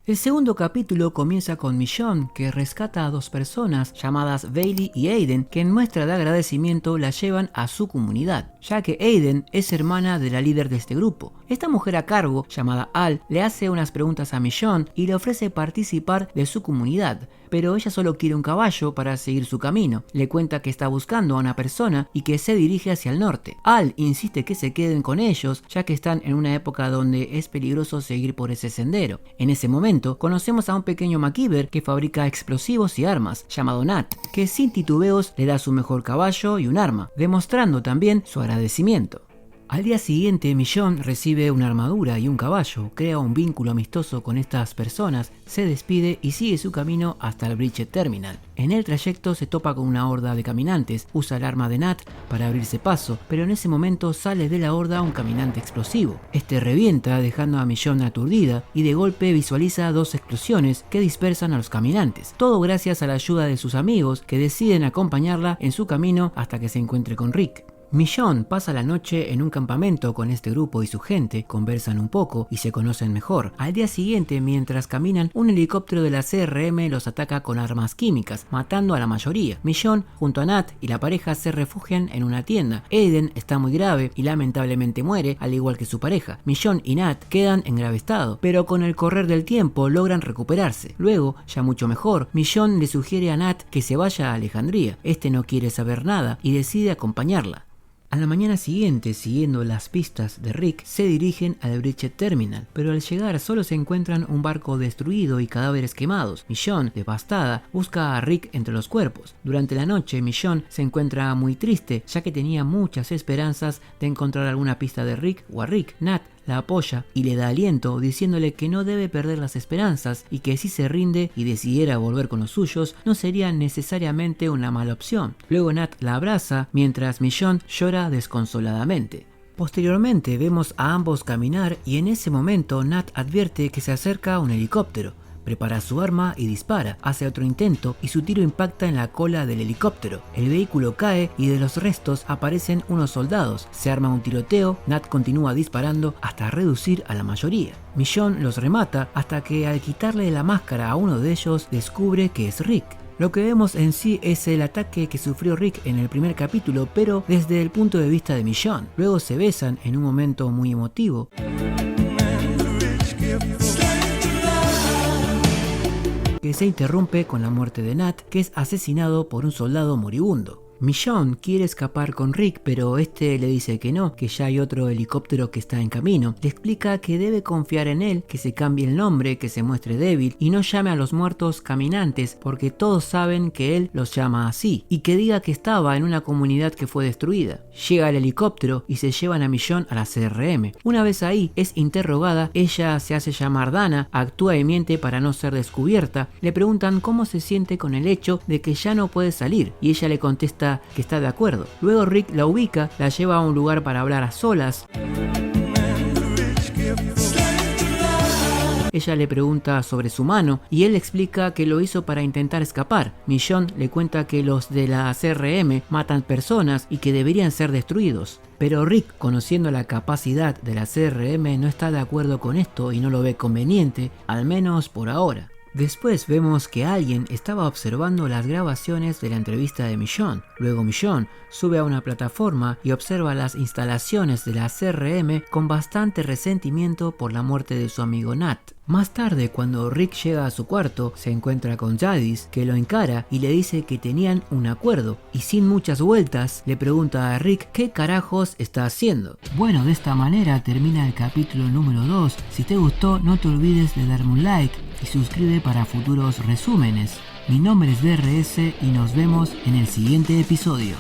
El segundo capítulo comienza con Michonne, que rescata a dos personas llamadas Bailey y Aiden, que en muestra de agradecimiento la llevan a su comunidad, ya que Aiden es hermana de la líder de este grupo. Esta mujer a cargo, llamada Al, le hace unas preguntas a Michonne y le ofrece participar de su comunidad, pero ella solo quiere un caballo para seguir su camino. Le cuenta que está buscando a una persona y que se dirige hacia el norte. Al insiste que se queden con ellos, ya que están en una época donde es peligroso seguir por ese sendero. En ese momento conocemos a un pequeño MacGyver que fabrica explosivos y armas, llamado Nat, que sin titubeos le da su mejor caballo y un arma, demostrando también su agradecimiento. Al día siguiente, Michonne recibe una armadura y un caballo, crea un vínculo amistoso con estas personas, se despide y sigue su camino hasta el Bridget Terminal. En el trayecto se topa con una horda de caminantes, usa el arma de Nat para abrirse paso, pero en ese momento sale de la horda un caminante explosivo. Este revienta dejando a Michonne aturdida y de golpe visualiza dos explosiones que dispersan a los caminantes. Todo gracias a la ayuda de sus amigos que deciden acompañarla en su camino hasta que se encuentre con Rick. Michonne pasa la noche en un campamento con este grupo y su gente, conversan un poco y se conocen mejor. Al día siguiente, mientras caminan, un helicóptero de la CRM los ataca con armas químicas, matando a la mayoría. Michonne, junto a Nat y la pareja, se refugian en una tienda. Aiden está muy grave y lamentablemente muere, al igual que su pareja. Michonne y Nat quedan en grave estado, pero con el correr del tiempo logran recuperarse. Luego, ya mucho mejor, Michonne le sugiere a Nat que se vaya a Alejandría. Este no quiere saber nada y decide acompañarla. A la mañana siguiente, siguiendo las pistas de Rick, se dirigen al Bridget Terminal, pero al llegar solo se encuentran un barco destruido y cadáveres quemados. Michonne, devastada, busca a Rick entre los cuerpos. Durante la noche, Michonne se encuentra muy triste, ya que tenía muchas esperanzas de encontrar alguna pista de Rick o a Rick. Nat la apoya y le da aliento, diciéndole que no debe perder las esperanzas y que si se rinde y decidiera volver con los suyos, no sería necesariamente una mala opción. Luego Nat la abraza, mientras Michonne llora desconsoladamente. Posteriormente vemos a ambos caminar y en ese momento Nat advierte que se acerca un helicóptero. Prepara su arma y dispara, hace otro intento y su tiro impacta en la cola del helicóptero. El vehículo cae y de los restos aparecen unos soldados. Se arma un tiroteo, Nat continúa disparando hasta reducir a la mayoría. Michonne los remata hasta que al quitarle la máscara a uno de ellos descubre que es Rick. Lo que vemos en sí es el ataque que sufrió Rick en el primer capítulo, pero desde el punto de vista de Michonne. Luego se besan en un momento muy emotivo. Que se interrumpe con la muerte de Nat, que es asesinado por un soldado moribundo. Michonne quiere escapar con Rick, pero este le dice que no, que ya hay otro helicóptero que está en camino. Le explica que debe confiar en él, que se cambie el nombre, que se muestre débil y no llame a los muertos caminantes porque todos saben que él los llama así, y que diga que estaba en una comunidad que fue destruida. Llega el helicóptero y se llevan a Michonne a la CRM. Una vez ahí es interrogada, ella se hace llamar Dana, actúa y miente para no ser descubierta. Le preguntan cómo se siente con el hecho de que ya no puede salir y ella le contesta que está de acuerdo. Luego Rick la ubica, la lleva a un lugar para hablar a solas. Ella le pregunta sobre su mano y él le explica que lo hizo para intentar escapar. Michonne le cuenta que los de la CRM matan personas y que deberían ser destruidos. Pero Rick, conociendo la capacidad de la CRM, no está de acuerdo con esto y no lo ve conveniente, al menos por ahora. Después vemos que alguien estaba observando las grabaciones de la entrevista de Michonne. Luego Michonne sube a una plataforma y observa las instalaciones de la CRM con bastante resentimiento por la muerte de su amigo Nat. Más tarde, cuando Rick llega a su cuarto, se encuentra con Jadis, que lo encara y le dice que tenían un acuerdo, y sin muchas vueltas le pregunta a Rick qué carajos está haciendo. Bueno, de esta manera termina el capítulo número 2. Si te gustó, no te olvides de darme un like y suscribe para futuros resúmenes. Mi nombre es DRS y nos vemos en el siguiente episodio.